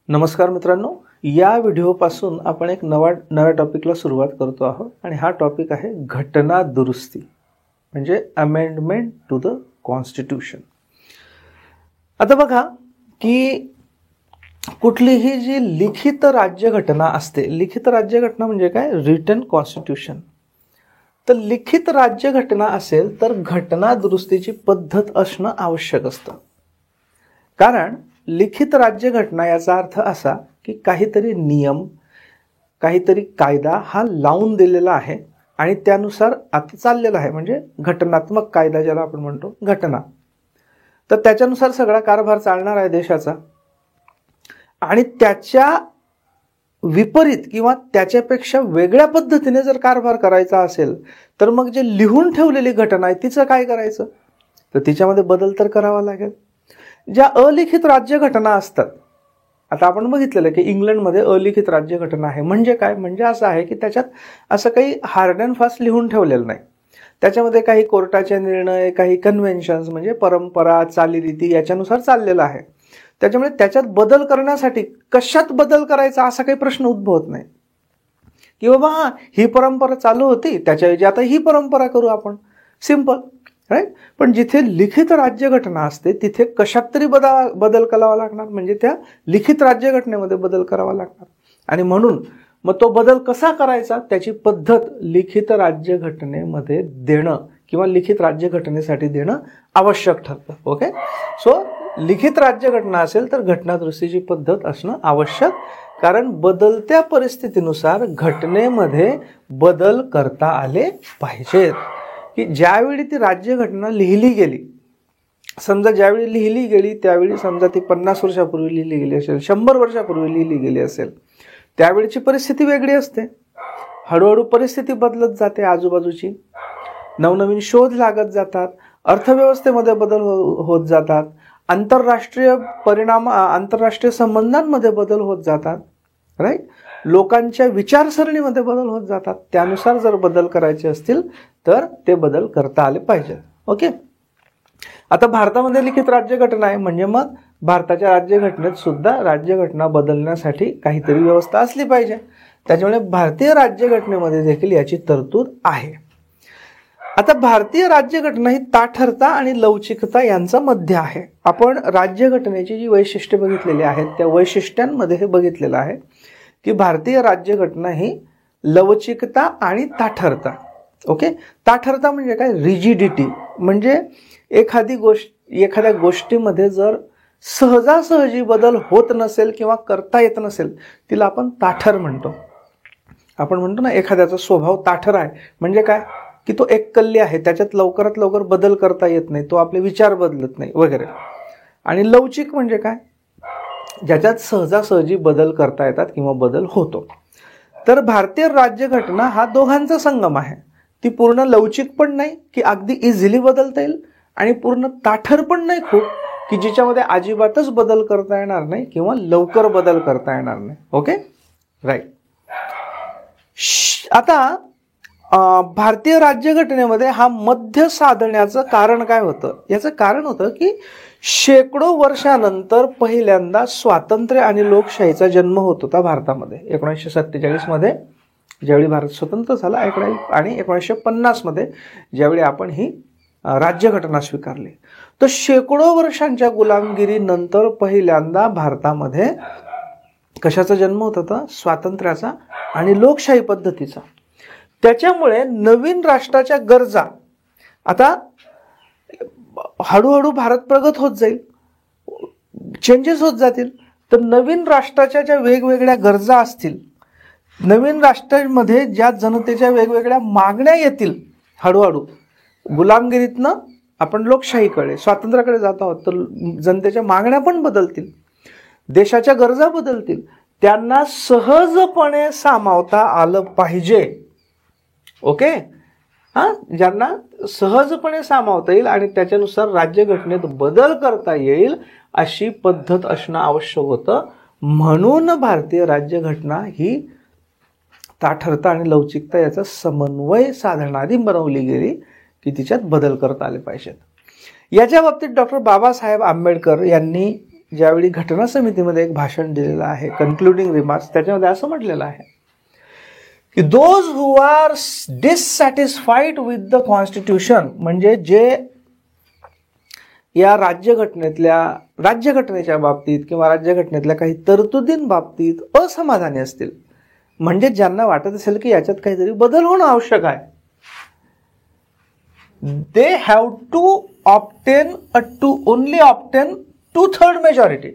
नमस्कार मित्रांनो, या व्हिडिओपासून आपण एक नव्या टॉपिकला सुरुवात करतो आहोत आणि हा टॉपिक आहे घटना दुरुस्ती म्हणजे अमेंडमेंट टू द कॉन्स्टिट्यूशन. आता बघा की कुठलीही जी लिखित राज्यघटना असते, लिखित राज्यघटना म्हणजे काय, रिटन कॉन्स्टिट्यूशन. तर लिखित राज्यघटना असेल तर घटना दुरुस्तीची पद्धत असणं आवश्यक असतं. कारण लिखित राज्यघटना याचा अर्थ असा की काहीतरी नियम, काहीतरी कायदा हा लावून दिलेला आहे आणि त्यानुसार आता चाललेला आहे, म्हणजे घटनात्मक कायदा ज्याला आपण म्हणतो घटना. तर त्याच्यानुसार सगळा कारभार चालणार आहे देशाचा आणि त्याच्या विपरीत किंवा त्याच्यापेक्षा वेगळ्या पद्धतीने जर कारभार करायचा असेल तर मग जे लिहून ठेवलेली घटना आहे तिचं काय करायचं, तर तिच्यामध्ये बदल तर करावा लागेल. ज्या अलिखित राज्यघटना असतात, आता आपण बघितलेलं की इंग्लंडमध्ये अलिखित राज्यघटना आहे. म्हणजे काय, म्हणजे असं आहे की त्याच्यात असं काही हार्ड अँड फास्ट लिहून ठेवलेलं नाही. त्याच्यामध्ये काही कोर्टाचे निर्णय, काही कन्व्हेन्शन्स म्हणजे परंपरा, चालीरीती याच्यानुसार चाललेलं आहे. त्याच्यामुळे त्याच्यात बदल करण्यासाठी कशात बदल करायचा असा काही प्रश्न उद्भवत नाही की बाबा ही परंपरा चालू होती त्याच्याऐवजी आता ही परंपरा करू आपण, सिंपल, राईट. पण जिथे लिखित राज्यघटना असते तिथे कशात तरी बदल करावा लागणार, म्हणजे त्या लिखित राज्यघटनेमध्ये बदल करावा लागणार. आणि म्हणून मग तो बदल कसा करायचा त्याची पद्धत लिखित राज्यघटनेमध्ये देणं किंवा लिखित राज्यघटनेसाठी देणं आवश्यक ठरतं. ओके, सो लिखित राज्यघटना असेल तर घटना दुरुस्तीची पद्धत असणं आवश्यक, कारण बदलत्या परिस्थितीनुसार घटनेमध्ये बदल करता आले पाहिजेत. की ज्यावेळी ती राज्यघटना लिहिली गेली, समजा ज्यावेळी लिहिली गेली त्यावेळी समजा ती 50 वर्षापूर्वी लिहिली गेली असेल, 100 वर्षापूर्वी लिहिली गेली असेल, त्यावेळीची परिस्थिती वेगळी असते. हळूहळू परिस्थिती बदलत जाते, आजूबाजूची नवनवीन शोध लागत जातात, अर्थव्यवस्थेमध्ये बदल होत जातात, आंतरराष्ट्रीय संबंधांमध्ये बदल होत जातात, राईट. लोकांच्या विचारसरणीमध्ये बदल होत जातात. त्यानुसार जर बदल करायचे असतील तर ते बदल करता आले पाहिजेत. ओके, आता भारतामध्ये लिखित राज्यघटना आहे म्हणजे मग भारताच्या राज्यघटनेत सुद्धा राज्यघटना बदलण्यासाठी काहीतरी व्यवस्था असली पाहिजे. त्याच्यामुळे भारतीय राज्यघटनेमध्ये देखील याची तरतूद आहे. आता भारतीय राज्यघटना ही ताठरता आणि लवचिकता यांचा मध्य आहे. आपण राज्यघटनेची जी वैशिष्ट्ये बघितलेली आहेत त्या वैशिष्ट्यांमध्ये हे बघितलेलं आहे की भारतीय राज्यघटना ही लवचिकता आणि ताठरता. ओके, ताठरता म्हणजे काय, रिजिडिटी, म्हणजे एखाद्या गोष्टीमध्ये जर सहजासहजी बदल होत नसेल किंवा करता येत नसेल तिला आपण ताठर म्हणतो. आपण म्हणतो ना एखाद्याचा स्वभाव ताठर आहे, म्हणजे काय की तो एककल्ली आहे, त्याच्यात लवकरात लवकर बदल करता येत नाही, तो आपले विचार बदलत नाही वगैरे. आणि लवचिक म्हणजे काय, ज्याच्यात सहजासहजी बदल करता येतात किंवा बदल होतो. तर भारतीय राज्यघटना हा दोघांचा संगम आहे. ती पूर्ण लवचिक पण नाही की अगदी इझिली बदलता येईल आणि पूर्ण ताठर पण नाही खूप की जिच्यामध्ये अजिबातच बदल करता येणार नाही किंवा लवकर बदल करता येणार नाही. Okay, right. आता भारतीय राज्यघटनेमध्ये हा मध्य साधण्याचं कारण काय होतं, याचं कारण होतं की शेकडो वर्षानंतर पहिल्यांदा स्वातंत्र्य आणि लोकशाहीचा जन्म होत होता भारतामध्ये. 1947 मध्ये ज्यावेळी भारत स्वतंत्र झाला आणि 1950 मध्ये ज्यावेळी आपण ही राज्यघटना स्वीकारली, तर शेकडो वर्षांच्या गुलामगिरीनंतर पहिल्यांदा भारतामध्ये कशाचा जन्म होत होता, स्वातंत्र्याचा आणि लोकशाही पद्धतीचा. त्याच्यामुळे नवीन राष्ट्राच्या गरजा, आता हळूहळू भारत प्रगत होत जाईल, चेंजेस होत जातील, तर नवीन राष्ट्राच्या ज्या वेगवेगळ्या गरजा असतील, नवीन राष्ट्रामध्ये ज्या जनतेच्या वेगवेगळ्या मागण्या येतील, हळूहळू गुलामगिरीतनं आपण लोकशाहीकडे, स्वातंत्र्याकडे जात आहोत, तर जनतेच्या मागण्या पण बदलतील, देशाच्या गरजा बदलतील, त्यांना सहजपणे सामावता आलं पाहिजे. ओके, ज्यांना सहजपणे सामावता येईल आणि त्याच्यानुसार राज्यघटनेत बदल करता येईल अशी पद्धत असणं आवश्यक होतं. म्हणून भारतीय राज्यघटना ही ताठरता आणि लवचिकता याचा समन्वय साधणारी बनवली गेली की तिच्यात बदल करता आले पाहिजेत. याच्या बाबतीत डॉक्टर बाबासाहेब आंबेडकर यांनी ज्यावेळी घटना समितीमध्ये एक भाषण दिलेलं आहे, कन्क्लुडिंग रिमार्क्स, त्याच्यामध्ये असं म्हटलेलं आहे की those who are dissatisfied with the constitution, म्हणजे जे या राज्यघटनेच्या बाबतीत किंवा राज्यघटनेतल्या काही तरतुदींबाबतीत असमाधानी असतील, म्हणजे ज्यांना वाटत असेल की याच्यात काहीतरी बदल होणं आवश्यक आहे, they have to only obtain 2/3 majority.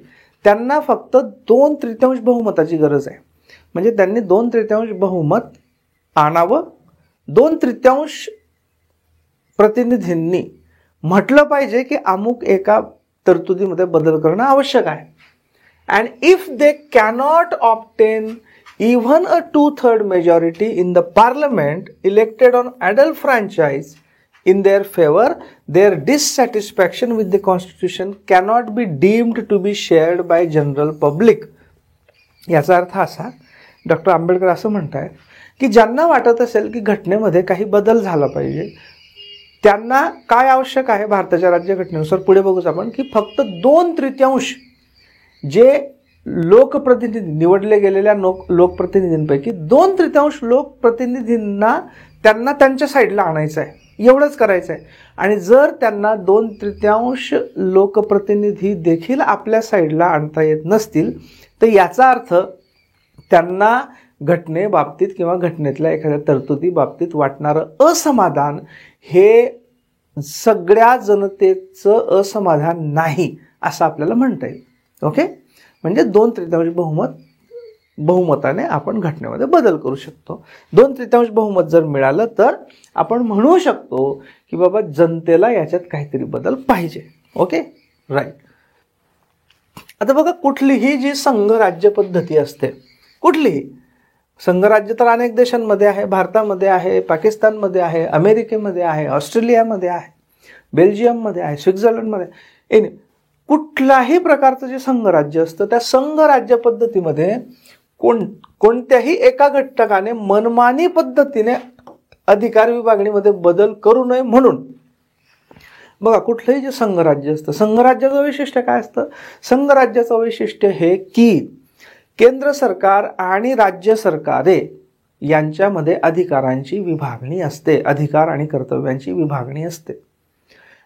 त्यांना फक्त 2/3 बहुमताची गरज आहे. म्हणजे त्यांनी 2/3 बहुमत आणावं. 2/3 प्रतिनिधींनी म्हटलं पाहिजे की अमुक एका तरतुदीमध्ये बदल करणं आवश्यक आहे. And if they cannot obtain even a 2/3 majority in the parliament elected on adult franchise in their favor, their dissatisfaction with the constitution cannot be deemed to be shared by general public. याचा अर्थ असा, doctor Ambedkar असं म्हणतात की ज्यांना वाटत असेल की घटनेमध्ये काही बदल झाला पाहिजे, त्यांना काय आवश्यक आहे भारताच्या राज्यघटनेनुसार, पुढे बघूच आपण, की फक्त 2/3 जे लोकप्रतिनिधी, निवडले गेलेल्या लोकप्रतिनिधींपैकी 2/3 लोकप्रतिनिधींना त्यांना त्यांच्या साईडला आणायचं आहे, एवढंच करायचं आहे. आणि जर त्यांना 2/3 लोकप्रतिनिधी देखील आपल्या साईडला आणता येत नसतील, तर याचा अर्थ त्यांना घटनेबाबतीत किंवा घटनेतल्या एखाद्या तरतुदी बाबतीत वाटणारं असमाधान हे सगळ्या जनतेचं असमाधान नाही असं आपल्याला म्हणता येईल. ओके, म्हणजे 2/3 बहुमताने आपण घटनेमध्ये बदल करू शकतो. 2/3 बहुमत जर मिळालं तर आपण म्हणू शकतो की बाबा जनतेला याच्यात काहीतरी बदल पाहिजे. Okay, right. आता बघा, कुठलीही जी संघराज्य पद्धती असते, कुठलीही संघराज्य तर अनेक देशांमध्ये आहे, भारतामध्ये आहे, पाकिस्तानमध्ये आहे, अमेरिकेमध्ये आहे, ऑस्ट्रेलियामध्ये आहे, बेल्जियममध्ये आहे, स्वित्झर्लंडमध्ये, कुठल्याही प्रकारचं जे संघराज्य असतं त्या संघराज्य पद्धतीमध्ये कोणत्याही एका घटकाने मनमानी पद्धतीने अधिकार विभागणीमध्ये बदल करू नये म्हणून. बघा, कुठलंही जे संघराज्य असतं, संघराज्याचं वैशिष्ट्य काय असतं? संघराज्याचं वैशिष्ट्य हे की केंद्र सरकार आणि राज्य सरकारे यांच्यामध्ये अधिकारांची विभागणी असते, अधिकार आणि कर्तव्यांची विभागणी असते.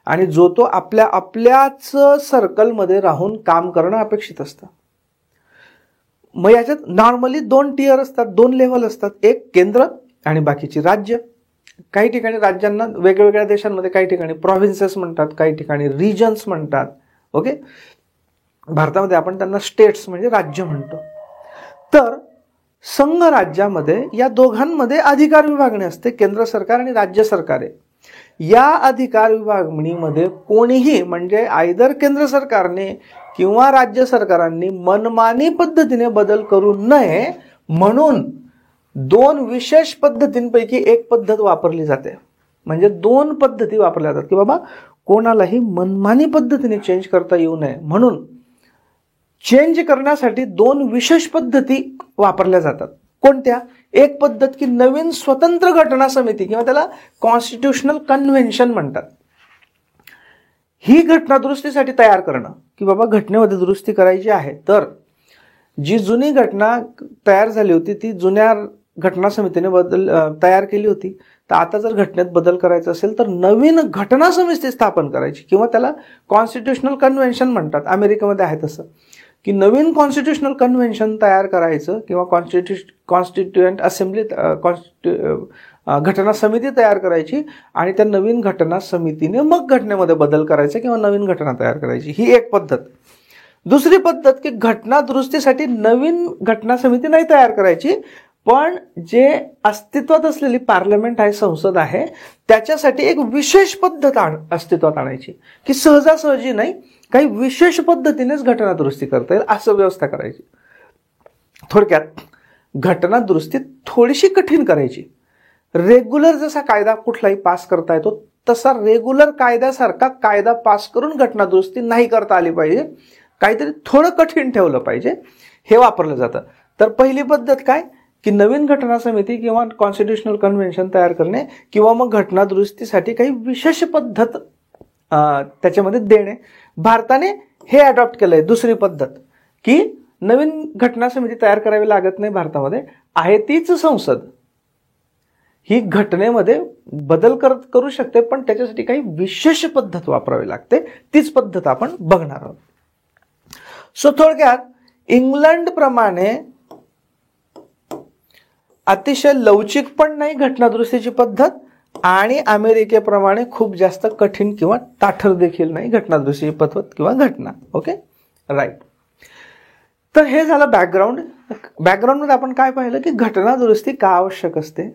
आणि जो तो आपल्याच सर्कलमध्ये राहून काम करणं अपेक्षित असतं. मग याच्यात नॉर्मली 2 टियर असतात, 2 लेव्हल असतात, एक केंद्र आणि बाकीची राज्य. काही ठिकाणी राज्यांना वेगवेगळ्या देशांमध्ये काही ठिकाणी प्रोव्हिन्सेस म्हणतात, काही ठिकाणी रिजन्स म्हणतात. ओके, भारतामध्ये आपण त्यांना स्टेट्स म्हणजे राज्य म्हणतो. तर संघराज्यामध्ये या दोघांमध्ये अधिकार विभागणी असते, केंद्र सरकार आणि राज्य सरकारे. या अधिकार विभागणीमध्ये कोणीही म्हणजे आयदर केंद्र सरकारने किंवा राज्य सरकारांनी मनमानी पद्धतीने बदल करू नये म्हणून 2 विशेष पद्धतींपैकी एक पद्धत वापरली जाते. म्हणजे 2 पद्धती वापरल्या जातात की बाबा कोणालाही मनमानी पद्धतीने चेंज करता येऊ नये म्हणून चेंज करण्यासाठी 2 विशेष पद्धती वापरल्या जातात. कोणत्या? एक पद्धत की नवीन स्वतंत्र घटना समिती किंवा त्याला कॉन्स्टिट्यूशनल कन्व्हेन्शन म्हणतात. ही घटना दुरुस्तीसाठी तयार करणं की बाबा घटनेमध्ये दुरुस्ती करायची आहे, तर जी जुनी घटना तयार झाली होती ती जुन्या घटना समितीने तयार केली होती, तर आता जर घटनेत बदल करायचा असेल तर नवीन घटना समिती स्थापन करायची किंवा त्याला कॉन्स्टिट्यूशनल कन्व्हेन्शन म्हणतात. अमेरिकेमध्ये आहे तसं की नवीन कॉन्स्टिट्यूशनल कन्व्हेन्शन तयार करायचं किंवा कॉन्स्टिट्युएंट असेंब्ली घटना समिती तयार करायची आणि त्या नवीन घटना समितीने मग घटनेमध्ये बदल करायचा किंवा नवीन घटना तयार करायची. ही एक पद्धत. दुसरी पद्धत की घटना दुरुस्तीसाठी नवीन घटना समिती नाही तयार करायची, पण जे अस्तित्वात असलेली पार्लमेंट आहे, संसद आहे, त्याच्यासाठी एक विशेष पद्धत अस्तित्वात आणायची की सहजासहजी नाही, काही विशेष पद्धतीनेच घटना दुरुस्ती करता येईल असं व्यवस्था करायची. थोडक्यात घटना दुरुस्ती थोडीशी कठीण करायची. रेग्युलर जसा कायदा कुठलाही पास करता येतो तसा रेग्युलर कायद्यासारखा कायदा पास करून घटना दुरुस्ती नाही करता आली पाहिजे, काहीतरी थोडं कठीण ठेवलं पाहिजे, हे वापरलं जातं. तर पहिली पद्धत काय की नवीन घटना समिती किंवा कॉन्स्टिट्यूशनल कन्व्हेन्शन तयार करणे किंवा मग घटना दुरुस्तीसाठी काही विशेष पद्धत त्याच्यामध्ये देणे. भारताने हे अडॉप्ट केलंय दुसरी पद्धत, की नवीन घटना समिती तयार करावी लागत नाही भारतामध्ये, आहे तीच संसद ही घटनेमध्ये बदल करू शकते, पण त्याच्यासाठी काही विशेष पद्धत वापरावी लागते. तीच पद्धत आपण बघणार आहोत. सो थोडक्यात इंग्लंड प्रमाणे अतिशय लवचिक पण नाही घटनादुरुस्तीची पद्धत, आणि अमेरिकेप्रमाणे खूप जास्त कठीण किंवा ताठर देखील नाही घटनादुरुस्तीची पद्धत किंवा घटना. Okay, right. तर हे झालं बॅकग्राऊंड. बॅकग्राऊंडमध्ये आपण काय पाहिलं की घटनादुरुस्ती का आवश्यक असते,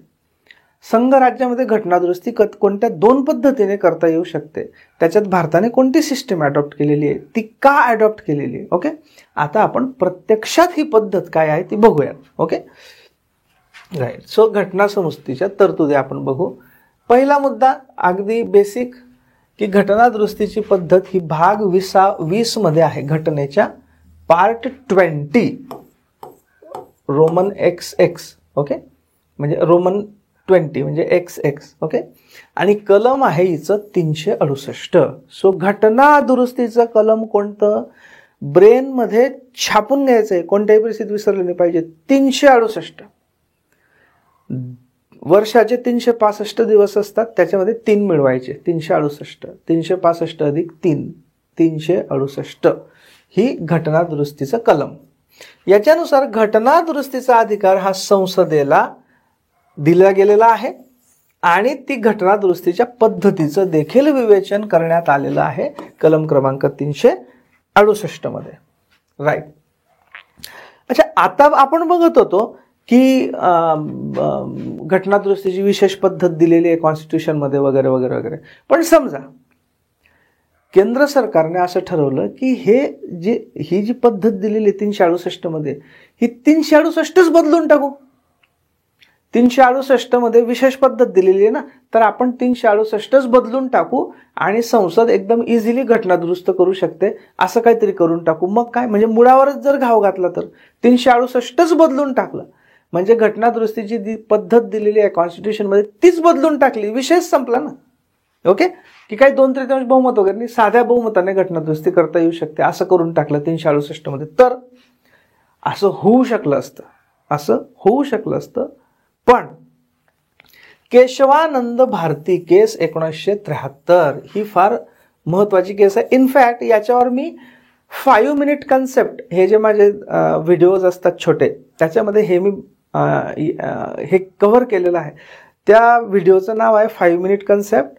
संघराज्यामध्ये घटनादुरुस्ती कोणत्या 2 पद्धतीने करता येऊ शकते, त्याच्यात भारताने कोणती सिस्टीम अडॉप्ट केलेली आहे, ती का अडॉप्ट केलेली आहे. ओके, आता आपण प्रत्यक्षात ही पद्धत काय आहे ती बघूया. Okay, right. सो घटनादुरुस्तीच्या तरतुदी आपण बघू. पहिला मुद्दा अगदी बेसिक, की घटनादुरुस्तीची पद्धत ही भाग 20 मध्ये आहे घटनेच्या, पार्ट 20 रोमन XX. ओके, म्हणजे रोमन 20 म्हणजे XX. ओके, आणि कलम आहे हिचं 368. सो घटना दुरुस्तीचं कलम कोणतं, ब्रेन मध्ये छापून घ्यायचंय, कोणत्याही परिस्थितीत विसरले नाही पाहिजे. 368. वर्षाचे 365 दिवस असतात, त्याच्यामध्ये 3 मिळवायचे. 368 365 अधिक 3 368 ही घटना दुरुस्तीचं कलम. याच्यानुसार घटना दुरुस्तीचा अधिकार हा संसदेला दिला गेलेला आहे, आणि ती घटना दुरुस्तीच्या पद्धतीचं देखील विवेचन करण्यात आलेलं आहे कलम क्रमांक 368 मध्ये. राईट. अच्छा, आता आपण बघत होतो की घटनादुरुस्तीची विशेष पद्धत दिलेली आहे कॉन्स्टिट्यूशनमध्ये वगैरे वगैरे वगैरे. पण समजा केंद्र सरकारने असं ठरवलं की ही जी पद्धत दिलेली 368 मध्ये, ही 368च बदलून टाकू. 368 मध्ये विशेष पद्धत दिलेली आहे ना, तर आपण 368च बदलून टाकू आणि संसद एकदम इझिली घटना दुरुस्त करू शकते, असं काहीतरी करून टाकू. मग काय, म्हणजे मुळावरच जर घाव घातला तर 368च बदलून टाकलं म्हणजे घटना दुरुस्तीची जी पद्धत दिलेली आहे कॉन्स्टिट्यूशन मध्ये तीच बदलून टाकली, विषय संपला ना. ओके, की काही 2/3 बहुमत वगैरे नाही, साध्या बहुमताने घटना दुरुस्ती करता येऊ शकते, असं करून टाकलं 368 मध्ये. तर असं होऊ शकलं असतं, पण केशवानंद भारती केस 1973 ही फार महत्वाची केस आहे. इनफॅक्ट याच्यावर मी 5 मिनिट कन्सेप्ट, हे जे माझे व्हिडिओज असतात छोटे, त्याच्यामध्ये मी कव्हर केलेलं आहे. त्या व्हिडिओचं नाव आहे 5 मिनिट कन्सेप्ट,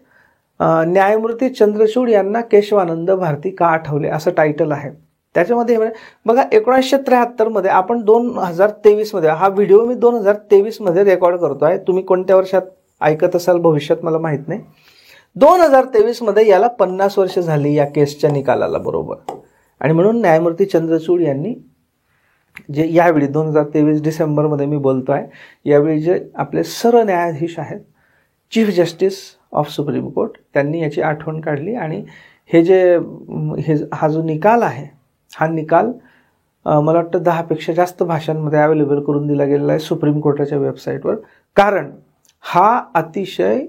न्यायमूर्ती चंद्रचूड यांना केशवानंद भारती का आठवले, असं टायटल आहे. त्याच्यामध्ये बघा 1973 मध्ये आपण 2023 मध्ये, हा व्हिडिओ मी 2023 मध्ये रेकॉर्ड करतो आहे. तुम्ही कोणत्या वर्षात ऐकत असाल भविष्यात मला माहित नाही. 2023 मध्ये याला 50 वर्ष झाली या केसच्या निकालाला बरोबर. आणि म्हणून न्यायमूर्ती चंद्रचूड यांनी जे यावेळी 2023 डिसेंबरमध्ये मी बोलतोय, यावेळी जे आपले सरन्यायाधीश आहेत, chief justice of supreme court, त्यांनी याची आठवण काढली. आणि हा जो निकाल आहे, हा निकाल मला वाटतं 10 पेक्षा जास्त भाषांमध्ये अवेलेबल करून दिला गेलेला आहे सुप्रीम कोर्टाच्या वेबसाईटवर. कारण हा अतिशय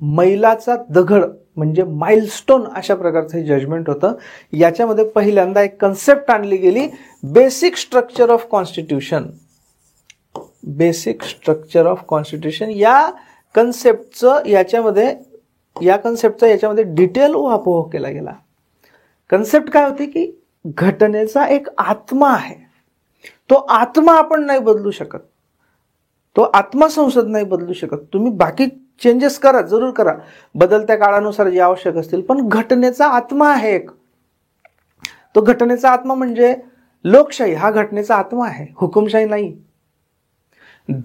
मैलाचा दगड म्हणजे माइलस्टोन अशा प्रकारचं जजमेंट होतं. याच्यामध्ये पहिल्यांदा एक कन्सेप्ट आणली गेली, बेसिक स्ट्रक्चर ऑफ कॉन्स्टिट्यूशन. या कन्सेप्टचा याच्यामध्ये डिटेल उहापोह केला गेला. कन्सेप्ट काय होती की घटनेचा एक आत्मा आहे, तो आत्मा आपण नाही बदलू शकत, तो आत्मा संसद नाही बदलू शकत. तुम्ही बाकी चेंजेस करा, जरूर करा, बदलत्या काळानुसार जे आवश्यक असतील, पण घटनेचा आत्मा आहे एक. तो घटनेचा आत्मा म्हणजे लोकशाही, हा घटनेचा आत्मा आहे, हुकुमशाही नाही.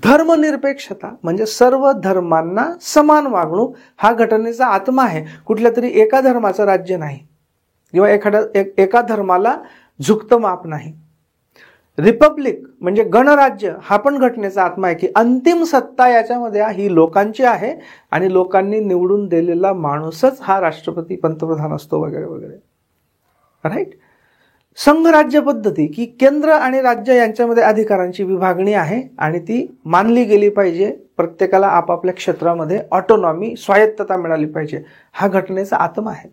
धर्मनिरपेक्षता म्हणजे सर्व धर्मांना समान वागणूक, हा घटनेचा आत्मा आहे. कुठल्या तरी एका धर्माचं राज्य नाही किंवा एका धर्माला झुकतं माप नाही. रिपब्लिक म्हणजे गणराज्य, हा पण घटनेचा आत्मा आहे की अंतिम सत्ता याच्यामध्ये ही लोकांची आहे आणि लोकांनी निवडून दिलेला माणूसच हा राष्ट्रपती, पंतप्रधान असतो वगैरे वगैरे. राईट. संघराज्य पद्धती की केंद्र आणि राज्य यांच्यामध्ये अधिकारांची विभागणी आहे आणि ती मानली गेली पाहिजे. प्रत्येकाला आपापल्या क्षेत्रामध्ये ऑटोनॉमी, स्वायत्तता मिळाली पाहिजे, हा घटनेचा आत्मा आहे.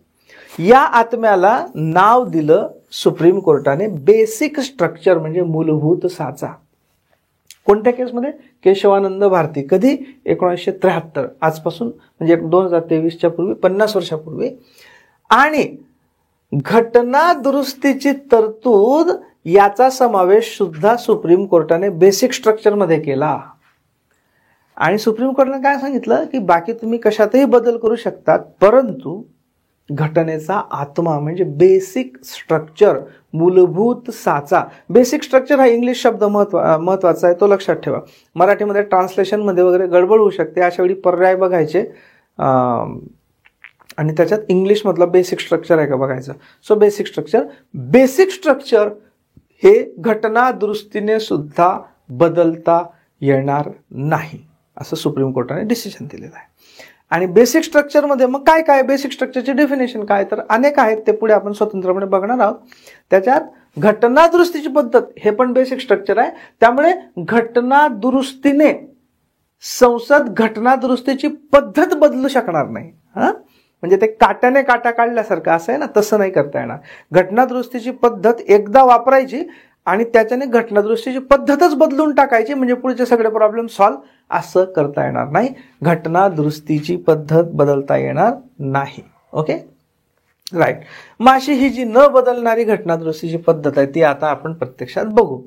या आत्म्याला नाव दिलं सुप्रीम कोर्टाने बेसिक स्ट्रक्चर, म्हणजे मूलभूत साचा. कोणत्या केसमध्ये? केशवानंद भारती. कधी? 1973. आजपासून म्हणजे 2023च्या पूर्वी, 50 वर्षापूर्वी. आणि घटना दुरुस्तीची तरतूद याचा समावेश सुद्धा सुप्रीम कोर्टाने बेसिक स्ट्रक्चरमध्ये केला. आणि सुप्रीम कोर्टाने काय सांगितलं की बाकी तुम्ही कशातही बदल करू शकतात, परंतु घटनेचा आत्मा म्हणजे बेसिक स्ट्रक्चर, मूलभूत साचा. बेसिक स्ट्रक्चर हा इंग्लिश शब्द महत्वाचा आहे, तो लक्षात ठेवा. मराठीमध्ये ट्रान्सलेशनमध्ये वगैरे गडबड होऊ शकते, अशा वेळी पर्याय बघायचे आणि त्याच्यात इंग्लिशमधला बेसिक स्ट्रक्चर आहे का बघायचं. सो बेसिक स्ट्रक्चर हे घटना दुरुस्तीने सुद्धा बदलता येणार नाही, असं सुप्रीम कोर्टाने डिसिजन दिलेलं आहे. आणि बेसिक स्ट्रक्चरमध्ये मग काय काय, बेसिक स्ट्रक्चरची डेफिनेशन काय, तर अनेक आहेत, ते पुढे आपण स्वतंत्रपणे बघणार आहोत. त्याच्यात घटना दुरुस्तीची पद्धत हे पण बेसिक स्ट्रक्चर आहे. त्यामुळे घटना दुरुस्तीने संसद घटना दुरुस्तीची पद्धत बदलू शकणार नाही. म्हणजे ते काट्याने काटा काढल्यासारखं असं आहे ना, तसं नाही करता येणार. घटना दुरुस्तीची पद्धत एकदा वापरायची आणि त्याच्याने घटना दुरुस्तीची पद्धतच बदलून टाकायची, म्हणजे पुढचे सगळे प्रॉब्लेम सॉल्व्ह असं करता येणार नाही. घटना दुरुस्तीची पद्धत बदलता येणार नाही. Okay, right. मग अशी ही जी न बदलणारी घटना दुरुस्तीची पद्धत आहे ती आता आपण प्रत्यक्षात बघू.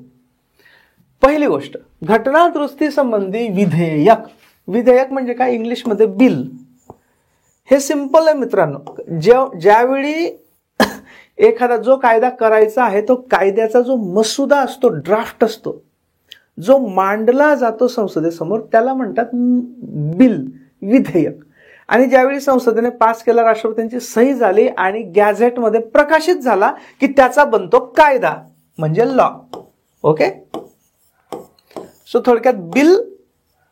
पहिली गोष्ट, घटना दुरुस्ती संबंधी विधेयक. विधेयक म्हणजे काय? इंग्लिशमध्ये बिल. हे सिंपल आहे मित्रांनो. ज्यावेळी एखादा जो कायदा करायचा आहे तो कायद्याचा जो मसुदा असतो, ड्राफ्ट असतो, जो मांडला जातो संसदेसमोर, त्याला म्हणतात बिल, विधेयक. आणि ज्यावेळी संसदेने पास केला, राष्ट्रपतींची सही झाली आणि गॅझेटमध्ये प्रकाशित झाला की त्याचा बनतो कायदा, म्हणजे लॉ. ओके, सो थोडक्यात बिल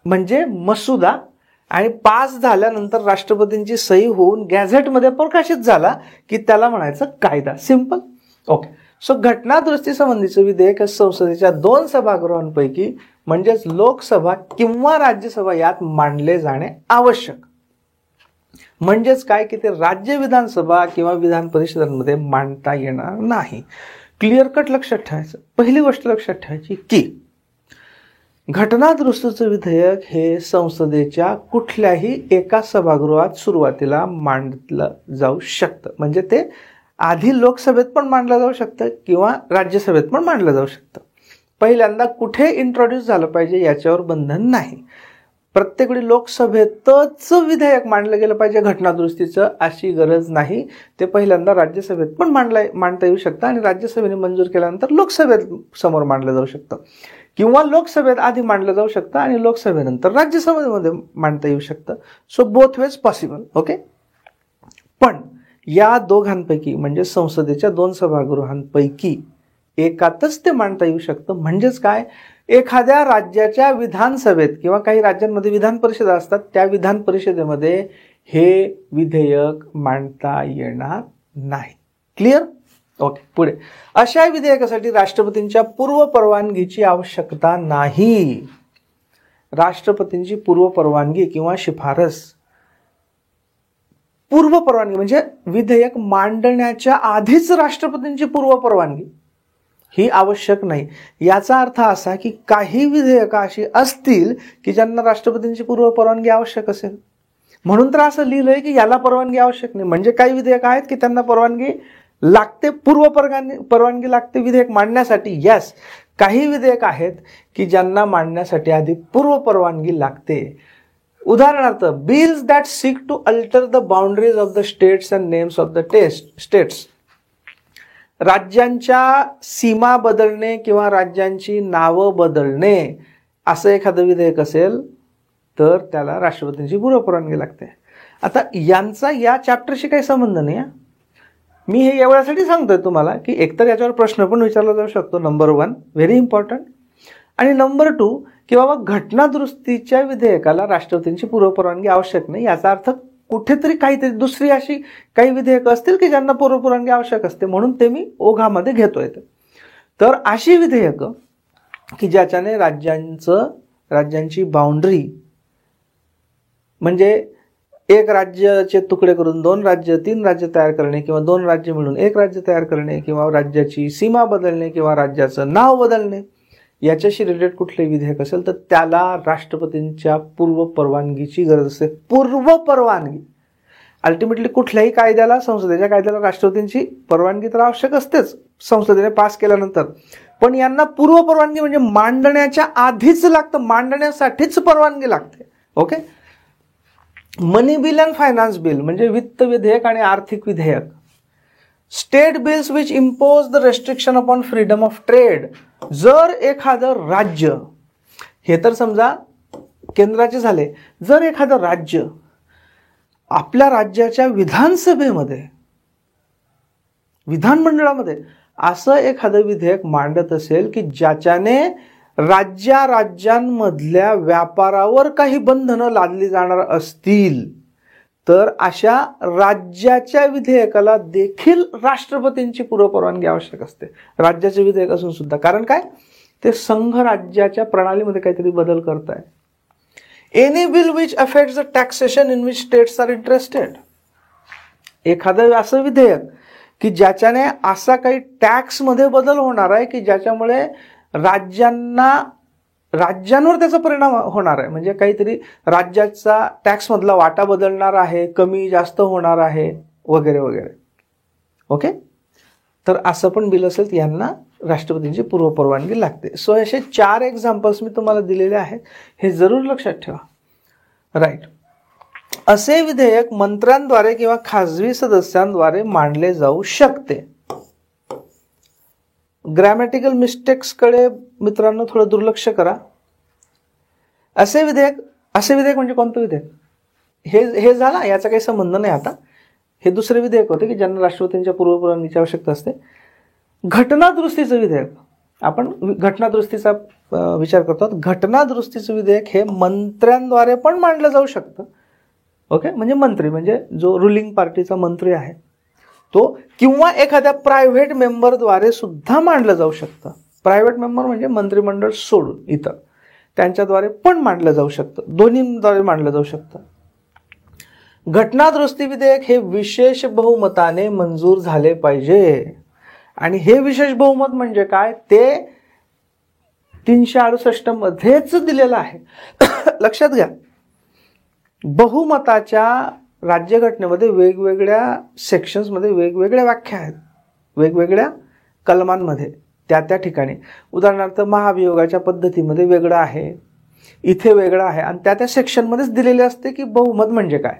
म्हणजे मसुदा, आणि पास झाल्यानंतर राष्ट्रपतींची सही होऊन गॅझेटमध्ये प्रकाशित झाला की त्याला म्हणायचं कायदा. सिंपल. ओके, सो घटना दुरुस्ती संबंधीचं विधेयक संसदेच्या 2 सभागृहांपैकी म्हणजेच लोकसभा किंवा राज्यसभा यात मांडले जाणे आवश्यक. म्हणजेच काय की ते राज्य विधानसभा किंवा विधान परिषदांमध्ये मांडता येणार नाही. क्लिअर कट लक्षात ठेवायचं. पहिली गोष्ट लक्षात ठेवायची की घटना दुरुस्तीचं विधेयक हे संसदेच्या कुठल्याही एका सभागृहात सुरुवातीला मांडलं जाऊ शकतं. म्हणजे ते आधी लोकसभेत पण मांडलं जाऊ शकतं किंवा राज्यसभेत पण मांडलं जाऊ शकतं. पहिल्यांदा कुठे इंट्रोड्यूस झालं पाहिजे याच्यावर बंधन नाही. प्रत्येक वेळी लोकसभेतच विधेयक मांडलं गेलं पाहिजे घटना दुरुस्तीचं अशी गरज नाही. ते पहिल्यांदा राज्यसभेत पण मांडता येऊ शकतं आणि राज्यसभेने मंजूर केल्यानंतर लोकसभेत समोर मांडलं जाऊ शकतं, किंवा लोकसभेत आधी मांडलं जाऊ शकतं आणि लोकसभेनंतर राज्यसभेमध्ये मांडता येऊ शकतं. So both ways possible. Okay, पण या दोघांपैकी म्हणजे संसदेच्या 2 सभागृहांपैकी एकातच ते मांडता येऊ शकतं. म्हणजेच काय, एखाद्या राज्याच्या विधानसभेत किंवा काही राज्यांमध्ये विधान परिषदा असतात, त्या विधान परिषदेमध्ये हे विधेयक मांडता येणार नाही. क्लिअर? ओके, पुढे. अशा विधेयकासाठी राष्ट्रपतींच्या पूर्व परवानगीची आवश्यकता नाही. राष्ट्रपतींची पूर्व परवानगी किंवा शिफारस, पूर्व परवानगी म्हणजे विधेयक मांडण्याच्या आधीच राष्ट्रपतींची पूर्व परवानगी ही आवश्यक नाही. याचा अर्थ असा की काही विधेयक अशी असतील की ज्यांना राष्ट्रपतींची पूर्व परवानगी आवश्यक असेल, म्हणून तर असं लिहिलंय की याला परवानगी आवश्यक नाही. म्हणजे काही विधेयक आहेत की त्यांना परवानगी लागते, पूर्व परवानगी लागते विधेयक मांडण्यासाठी. यस, काही विधेयक आहेत की ज्यांना मांडण्यासाठी आधी पूर्व परवानगी लागते. उदाहरणार्थ, bills that seek to alter the boundaries of the states and names of the states. राज्यांच्या सीमा बदलणे किंवा राज्यांची नावं बदलणे असं एखादं विधेयक असेल तर त्याला राष्ट्रपतींची पूर्व परवानगी लागते. आता यांचा या चॅप्टरशी काही संबंध नाही. मी हे एवढ्यासाठी सांगतोय तुम्हाला की एकतर याच्यावर प्रश्न पण विचारला जाऊ शकतो, नंबर 1 व्हेरी इम्पॉर्टंट, आणि नंबर 2 की बाबा घटना दुरुस्तीच्या विधेयकाला राष्ट्रपतींची पूर्व परवानगी आवश्यक नाही. याचा अर्थ कुठेतरी काहीतरी दुसरी अशी काही विधेयकं असतील की ज्यांना पूर्व परवानगी आवश्यक असते, म्हणून ते मी ओघामध्ये घेतोय. तर अशी विधेयकं की ज्याच्याने राज्यांची बाउंड्री म्हणजे एक राज्याचे तुकडे करून 2 राज्य 3 राज्य तयार करणे, किंवा 2 राज्य मिळून 1 राज्य तयार करणे, किंवा राज्याची सीमा बदलणे, किंवा राज्याचं नाव बदलणे, याच्याशी रिलेटेड कुठले विधेयक असेल तर त्याला राष्ट्रपतींच्या पूर्व परवानगीची गरज असते. पूर्व परवानगी. अल्टिमेटली कुठल्याही कायद्याला, संसदेच्या कायद्याला राष्ट्रपतींची परवानगी तर आवश्यक असतेच संसदेने पास केल्यानंतर, पण यांना पूर्व परवानगी म्हणजे मांडण्याच्या आधीच लागतं, मांडण्यासाठीच परवानगी लागते. Okay. Money bill and finance bill म्हणजे वित्त विधेयक आणि आर्थिक विधेयक. State bills which impose the restriction upon freedom of trade. जर एखादं राज्य, हे तर समजा केंद्राचे झाले, जर एखादं राज्य आपल्या राज्याच्या विधानसभेमध्ये, विधानमंडळामध्ये असं एखादं विधेयक मांडत असेल की ज्याच्याने राज्यांमधल्या व्यापारावर काही बंधनं लादली जाणार असतील, तर अशा राज्याच्या विधेयकाला देखील राष्ट्रपतींची पूर्व परवानगी आवश्यक असते. राज्याचे विधेयक असून सुद्धा. कारण काय, ते संघ राज्याच्या प्रणालीमध्ये काहीतरी बदल करताय. Any bill which affects the taxation in which states are interested. एखादं असं विधेयक की ज्याच्याने असा काही टॅक्समध्ये बदल होणार आहे की ज्याच्यामुळे राज्यांवर त्याचा परिणाम होणार आहे. म्हणजे काहीतरी राज्याचा टॅक्समधला वाटा बदलणार आहे, कमी जास्त होणार आहे, वगैरे वगैरे. ओके. तर असं पण बिल असेल तर यांना राष्ट्रपतींची पूर्व परवानगी लागते. सो असे 4 एक्झाम्पल्स मी तुम्हाला दिलेले आहेत, हे जरूर लक्षात ठेवा. राईट. असे विधेयक मंत्र्यांद्वारे किंवा खाजगी सदस्यांद्वारे मांडले जाऊ शकते. ग्रॅमॅटिकल मिस्टेक्सकडे मित्रांनो थोडं दुर्लक्ष करा. असे विधेयक म्हणजे कोणतं विधेयक? हे झाला, याचा काही संबंध नाही. आता हे दुसरे विधेयक होते की ज्यांना राष्ट्रपतींच्या पूर्व परवानगीची आवश्यकता असते. घटनादुरुस्तीचं विधेयक. आपण घटनादुरुस्तीचा विचार करतो. घटनादुरुस्तीचं विधेयक हे मंत्र्यांद्वारे पण मांडलं जाऊ शकतं. ओके. म्हणजे मंत्री म्हणजे जो रुलिंग पार्टीचा मंत्री आहे तो, किंवा एखाद्या प्रायव्हेट मेंबरद्वारे सुद्धा मांडलं जाऊ शकतं. प्रायव्हेट मेंबर म्हणजे मंत्रिमंडळ सोडून इतर, त्यांच्याद्वारे पण मांडलं जाऊ शकतं. दोन्हीद्वारे मांडलं जाऊ शकतं. घटनादुरुस्ती विधेयक हे विशेष बहुमताने मंजूर झाले पाहिजे. आणि हे विशेष बहुमत म्हणजे काय, ते 368 मध्येच दिलेलं आहे. लक्षात घ्या, बहुमताच्या राज्यघटनेमध्ये वेगवेगळ्या सेक्शन्समध्ये वेगवेगळ्या व्याख्या आहेत, वेगवेगळ्या कलमांमध्ये त्या ठिकाणी. उदाहरणार्थ महाभियोगाच्या पद्धतीमध्ये वेगळं आहे, इथे वेगळं आहे, आणि त्या सेक्शनमध्येच दिलेले असते की बहुमत म्हणजे काय.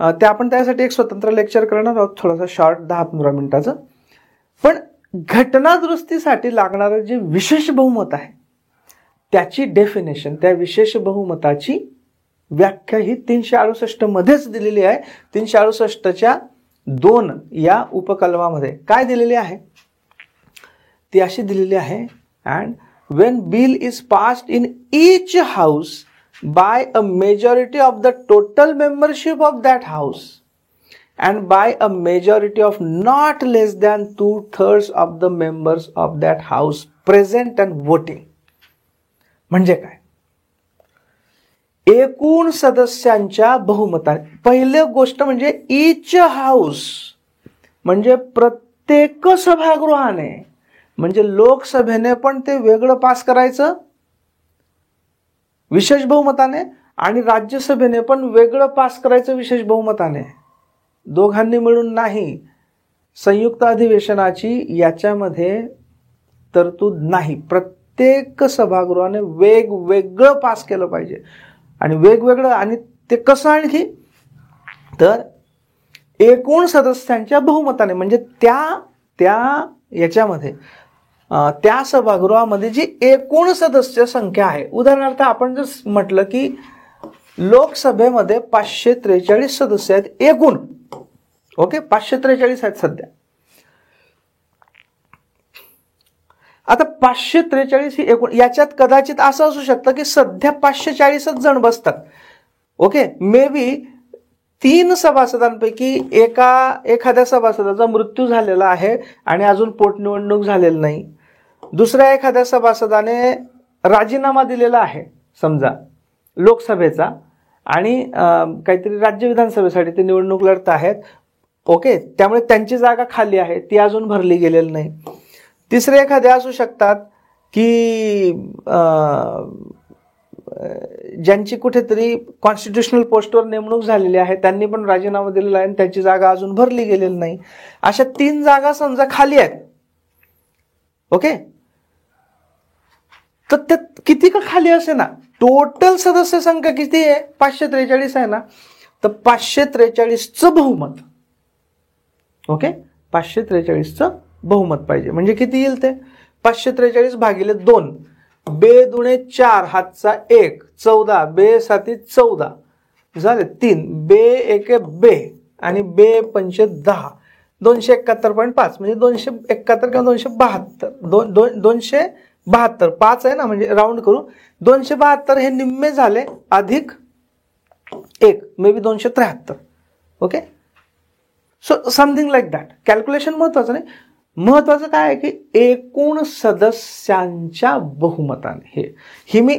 ते आपण त्यासाठी एक स्वतंत्र लेक्चर करणार आहोत, थोडंसं शॉर्ट 10-15 मिनिटाचं. पण घटनादुरुस्तीसाठी लागणारं जे विशेष बहुमत आहे त्याची डेफिनेशन, त्या विशेष बहुमताची व्याख्या ही 368 मध्येच दिलेली आहे. 368च्या 2 या उपकलमामध्ये काय दिलेली आहे ती अशी दिलेली आहे. And when bill is passed in each house by a majority of the total membership of that house and by a majority of not less than 2/3 of the members of that house present and voting. म्हणजे काय, एकूण सदस्यांच्या बहुमताने. पहिली गोष्ट म्हणजे each house म्हणजे प्रत्येक सभागृहाने, म्हणजे लोकसभेने पण ते वेगळं पास करायचं विशेष बहुमताने, आणि राज्यसभेने पण वेगळं पास करायचं विशेष बहुमताने. दोघांनी मिळून नाही. संयुक्त अधिवेशनाची याच्यामध्ये तरतूद नाही. प्रत्येक सभागृहाने वेगवेगळं पास केलं पाहिजे. आणि वेगवेगळं, आणि ते कसं आणखी, तर एकूण सदस्यांच्या बहुमताने, म्हणजे त्या याच्यामध्ये त्या सभागृहामध्ये जी एकूण सदस्य संख्या आहे. उदाहरणार्थ आपण जर म्हटलं की लोकसभेमध्ये 543 सदस्य आहेत एकूण. ओके, 543 आहेत सध्या. आता 543 ही एकूण, याच्यात कदाचित असं असू शकतं की सध्या 540च जण बसतात. ओके, मे बी 3 सभासदांपैकी एखाद्या सभासदाचा मृत्यू झालेला आहे आणि अजून पोटनिवडणूक झालेली नाही. दुसऱ्या एखाद्या सभासदाने राजीनामा दिलेला आहे समजा लोकसभेचा, आणि काहीतरी राज्य विधानसभेसाठी ते निवडणूक लढत आहेत. ओके, त्यामुळे त्यांची जागा खाली आहे, ती अजून भरली गेलेली नाही. तिसरे एखादे असू शकतात की ज्यांची कुठेतरी कॉन्स्टिट्युशनल पोस्टवर नेमणूक झालेली आहे, त्यांनी पण राजीनामा दिलेला आहे आणि त्यांची जागा अजून भरली गेलेली नाही. अशा 3 जागा समजा खाली आहेत. ओके, तर त्या किती का खाली असे ना, टोटल सदस्य संख्या किती आहे, 543 आहे ना, तर 543चं बहुमत. ओके, 543चं बहुमत पाहिजे. म्हणजे किती येईल ते, 543 भागिले 2, बे दुणे 4 हातचा 1, 14, बे साती 14 झाले 3, बे एके बे आणि बे पंचे 10, 271.5 म्हणजे 271 किंवा 272, 272 5 आहे ना, म्हणजे राऊंड करू 272 हे निम्मे झाले अधिक 1 may be 273. Okay, so something like that. Calculation महत्वाचं नाही, महत्वाचं काय आहे की एकूण सदस्यांच्या बहुमताने. हे मी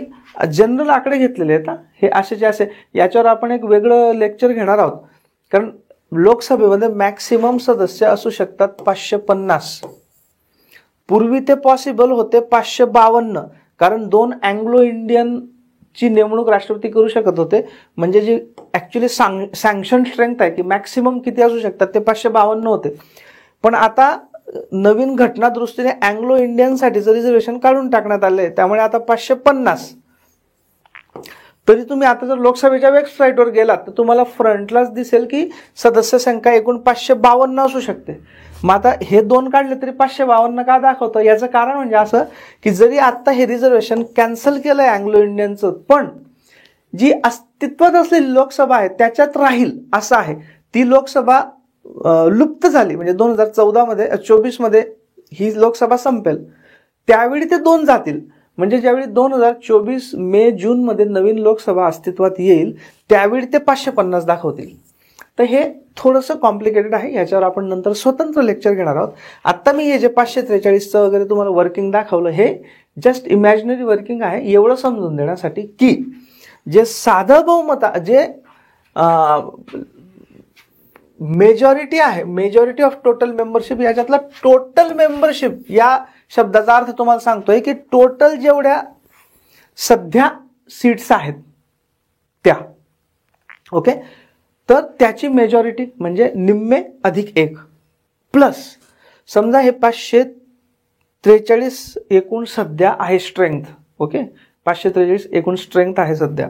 जनरल आकडे घेतलेले आहेत. हे असेचे असे, याच्यावर आपण एक वेगळं लेक्चर घेणार आहोत. कारण लोकसभेमध्ये मॅक्सिमम सदस्य असू शकतात 550. पूर्वी ते पॉसिबल होते 552, कारण 2 अँग्लो इंडियन ची नेमणूक राष्ट्रपती करू शकत होते. म्हणजे जी ऍक्च्युली सँक्शन स्ट्रेंथ आहे की मॅक्सिमम किती असू शकतात ते 552 होते. पण आता नवीन घटना दुरुस्तीने अँग्लो इंडियनसाठीचं रिझर्वेशन काढून टाकण्यात आले, त्यामुळे आता 550. तरी तुम्ही आता जर लोकसभेच्या वेबसाईटवर गेलात तर तुम्हाला फ्रंटलाच दिसेल की सदस्य संख्या एकूण 552 असू शकते. मग आता हे 2 काढले तरी 552 का दाखवतं, याचं कारण म्हणजे असं की जरी आता हे रिझर्वेशन कॅन्सल केलंय अँग्लो इंडियनचं, पण जी अस्तित्वात असलेली लोकसभा आहे त्याच्यात राहील असं आहे. ती लोकसभा लुप्त झाली, म्हणजे 2024 मध्ये ही लोकसभा संपेल, त्यावेळी ते 2 जातील. म्हणजे ज्यावेळी 2024 मे जून मध्ये नवीन लोकसभा अस्तित्वात येईल त्यावेळी ते 550 दाखवतील. तर हे थोडंसं कॉम्प्लिकेटेड आहे, याच्यावर आपण नंतर स्वतंत्र लेक्चर घेणार आहोत. आता मी हे जे 543चं वगैरे तुम्हाला वर्किंग दाखवलं हे जस्ट इमॅजिनरी वर्किंग आहे, एवढं समजून देण्यासाठी की जे साधं बहुमत, जे मेजॉरिटी आहे, मेजॉरिटी ऑफ टोटल मेंबरशिप, याच्यातला टोटल मेंबरशिप या शब्दाचा अर्थ तुम्हाला सांगतोय की टोटल जेवढ्या सध्या सीट्स आहेत त्या. ओके, तर त्याची मेजॉरिटी म्हणजे निम्मे अधिक 1 प्लस समजा हे 543 एकूण सध्या आहे स्ट्रेंथ. ओके, 543 एकूण स्ट्रेंथ आहे सध्या.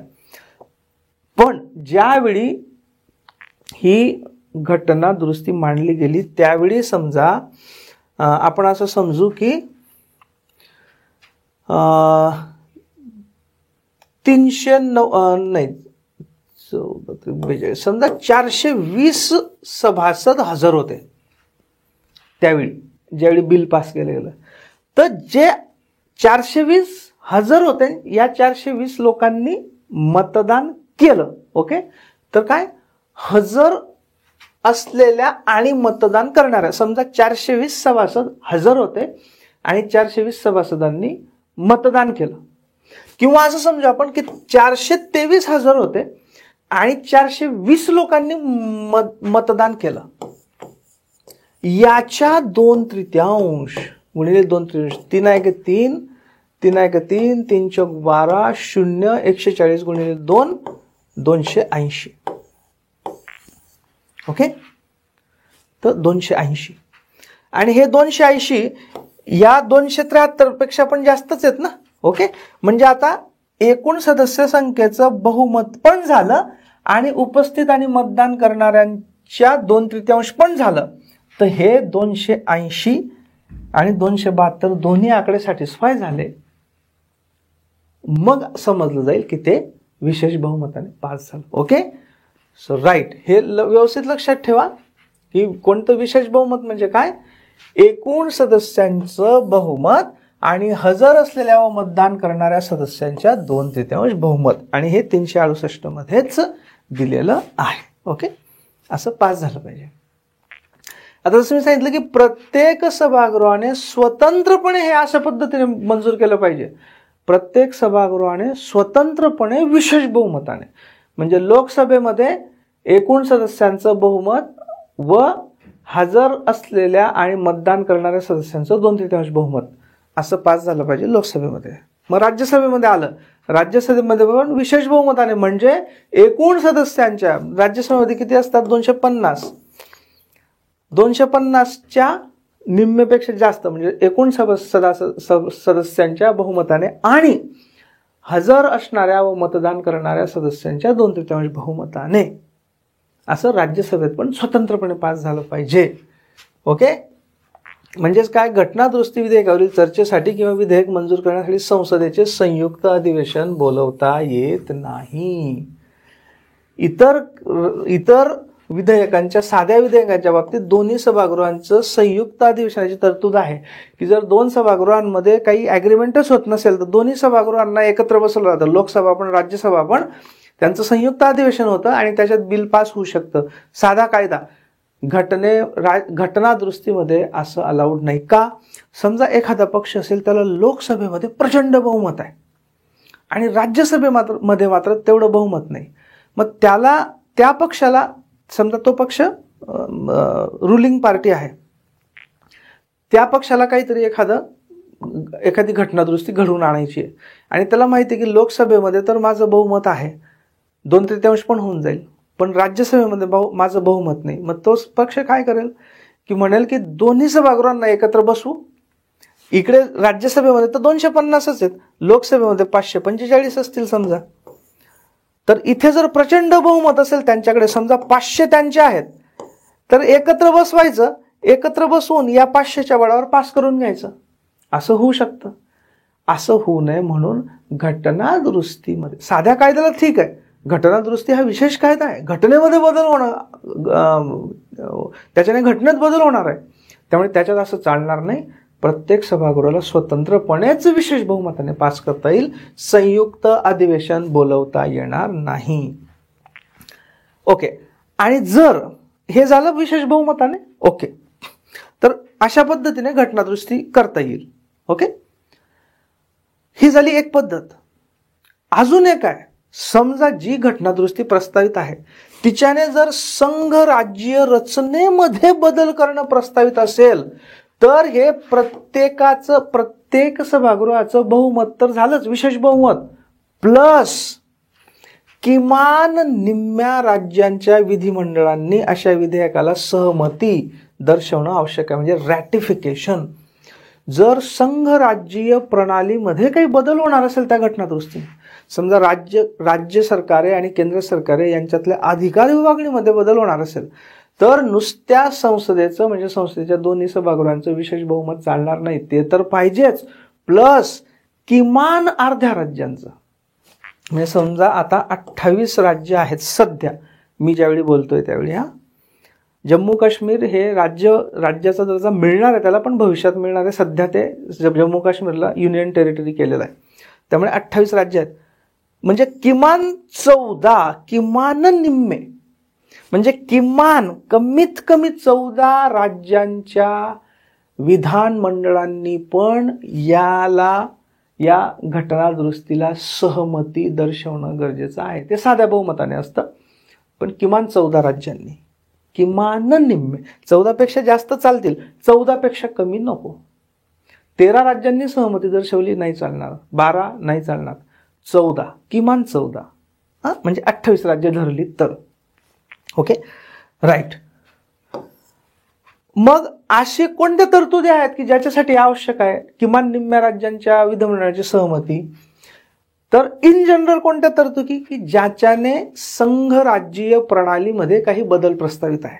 पण ज्यावेळी ही घटना दुरुस्ती मांडली गेली त्यावेळी समजा आपण असं समजू की 309 समजा 420 सभासद हजर होते त्यावेळी ज्यावेळी बिल पास केलं गेलं. तर जे 420 हजर होते या 420 लोकांनी मतदान केलं. ओके, तर काय हजर असलेल्या आणि मतदान करणाऱ्या, समजा 420 सभासद हजर होते आणि 420 सभासदांनी मतदान केलं. किंवा असं समजू आपण की 423 हजर होते आणि 420 लोकांनी मतदान केलं. याच्या 2/3 गुणिले 2/3, 3 1 3, 3 चौक 12, 0 140 गुणिले 2 280. ओके, तर 280 आणि हे 280 या 273 पेक्षा पण जास्तच आहेत ना. ओके, म्हणजे आता एकूण सदस्य संख्येचं बहुमत पण झालं आणि उपस्थित आणि मतदान करणाऱ्यांच्या 2/3 पण झालं. तर हे 280 आणि 272 दोन्ही आकडे सॅटिस्फाय झाले. मग समजलं जाईल की ते विशेष बहुमताने पास झालं. ओके, सो राईट, हे व्यवस्थित लक्षात ठेवा की कोणतं विशेष बहुमत म्हणजे काय, एकूण सदस्यांचं बहुमत आणि हजर असलेल्या व मतदान करणाऱ्या सदस्यांच्या 2/3 बहुमत, आणि हे 368 मध्येच दिलेलं आहे. ओके, असं पास झालं पाहिजे. आता जसं मी सांगितलं की प्रत्येक सभागृहाने स्वतंत्रपणे हे अशा पद्धतीने मंजूर केलं पाहिजे. प्रत्येक सभागृहाने स्वतंत्रपणे विशेष बहुमताने, म्हणजे लोकसभेमध्ये एकूण सदस्यांचं बहुमत व हजर असलेल्या आणि मतदान करणाऱ्या सदस्यांचं 2/3 बहुमत असं पास झालं पाहिजे लोकसभेमध्ये. मग राज्यसभेमध्ये आलं, राज्यसभेमध्ये पण विशेष बहुमताने, म्हणजे एकूण सदस्यांच्या, राज्यसभेमध्ये किती असतात 250, 250च्या निम्मेपेक्षा जास्त म्हणजे एकूण सदस्यांच्या बहुमताने आणि हजर असणाऱ्या व मतदान करणाऱ्या सदस्यांच्या 2/3 बहुमताने असं राज्यसभेत पण स्वतंत्रपणे पास झालं पाहिजे. ओके, म्हणजेच काय, घटना दुरुस्ती विधेयकावरील चर्चेसाठी किंवा विधेयक मंजूर करण्यासाठी संसदेचे संयुक्त अधिवेशन बोलवता येत नाही. इतर विधेयकांच्या, साध्या विधेयकांच्या बाबतीत दोन्ही सभागृहांचं संयुक्त अधिवेशनाची तरतूद आहे की जर 2 सभागृहांमध्ये काही ॲग्रीमेंटच होत नसेल तर दोन्ही सभागृहांना एकत्र बसवलं जातं, लोकसभा पण राज्यसभा पण, त्यांचं संयुक्त अधिवेशन होतं आणि त्याच्यात बिल पास होऊ शकतं. साधा कायदा. घटना दुरुस्तीमध्ये असं अलाउड नाही. का? समजा एखादा पक्ष असेल, त्याला लोकसभेमध्ये प्रचंड बहुमत आहे आणि राज्यसभेमध्ये मात्र तेवढं बहुमत नाही. मग त्या पक्षाला, समजा तो पक्ष रुलिंग पार्टी आहे, त्या पक्षाला काहीतरी एखादी घटना दुरुस्ती घडवून आणायची आहे आणि त्याला माहिती आहे की लोकसभेमध्ये तर माझं बहुमत आहे, 2/3 पण होऊन जाईल, पण राज्यसभेमध्ये माझं बहुमत नाही. मग तोच पक्ष काय करेल की म्हणेल की दोन्ही सभागृहांना एकत्र बसवू, इकडे राज्यसभेमध्ये तर 250च आहेत, लोकसभेमध्ये 545 असतील समजा, तर इथे जर प्रचंड बहुमत असेल त्यांच्याकडे, समजा 500 त्यांचे आहेत, तर एकत्र बसवायचं, एकत्र बसवून या 500च्या बळावर पास करून घ्यायचं. असं होऊ शकतं. असं होऊ नये म्हणून घटना दुरुस्तीमध्ये, साध्या कायद्याला ठीक आहे, घटना दुरुस्ती हा विशेष कायदा आहे, घटनेमध्ये बदल होणार, त्याच्याने घटनेत बदल होणार आहे, त्यामुळे त्याच्यात असं चालणार नाही. प्रत्येक सभागृहाला स्वतंत्रपणेच विशेष बहुमताने पास करता येईल, संयुक्त अधिवेशन बोलवता येणार नाही. ओके, आणि जर हे झालं विशेष बहुमताने, ओके, तर अशा पद्धतीने घटना दुरुस्ती करता येईल. ओके, ही झाली एक पद्धत. अजून एक आहे, समजा जी घटना दुरुस्ती प्रस्तावित आहे तिच्याने जर संघ राज्य रचनेमध्ये बदल करणं प्रस्तावित असेल तर हे प्रत्येक सभागृहाचं बहुमत तर झालंच, विशेष बहुमत, प्लस किमान निम्म्या राज्यांच्या विधिमंडळांनी अशा विधेयकाला सहमती दर्शवणं आवश्यक आहे, म्हणजे रॅटिफिकेशन. जर संघ राज्यीय प्रणालीमध्ये काही बदल होणार असेल त्या घटना दुरुस्तीने, समजा राज्य सरकारे आणि केंद्र सरकारे यांच्यातल्या अधिकार विभागणीमध्ये बदल होणार असेल, तर नुसत्या संसदेचं, म्हणजे संसदेच्या दोन्ही सभागृहांचं विशेष बहुमत चालणार नाही, ते तर पाहिजेच, प्लस किमान अर्ध्या राज्यांचं. म्हणजे समजा आता 28 राज्य आहेत सध्या, मी ज्यावेळी बोलतोय त्यावेळी, जम्मू काश्मीर हे राज्याचा दर्जा मिळणार आहे त्याला, पण भविष्यात मिळणार आहे. सध्या ते जम्मू काश्मीरला युनियन टेरिटरी केलेलं आहे, त्यामुळे 28 राज्य आहेत. म्हणजे किमान 14, किमान निम्मे, म्हणजे कमीत कमी 14 राज्यांच्या विधानमंडळांनी पण या घटना दुरुस्तीला सहमती दर्शवणं गरजेचं आहे. ते साध्या बहुमताने असतं, पण किमान 14 राज्यांनी, किमान निम्मे. 14पेक्षा जास्त चालतील, 14पेक्षा कमी नको. 13 राज्यांनी सहमती दर्शवली नाही चालणार, 12 नाही चालणार, 14, किमान 14, म्हणजे 28 राज्य धरली तर. Okay, right. मग असे कोणत्या तरतुदी आहेत की ज्याच्यासाठी आवश्यक आहे किमान निम्म्या राज्यांच्या विधिमंडळाची सहमती? तर इन जनरल कोणत्या तरतुदी की ज्याच्याने संघ राज्यीय प्रणालीमध्ये काही बदल प्रस्तावित आहे.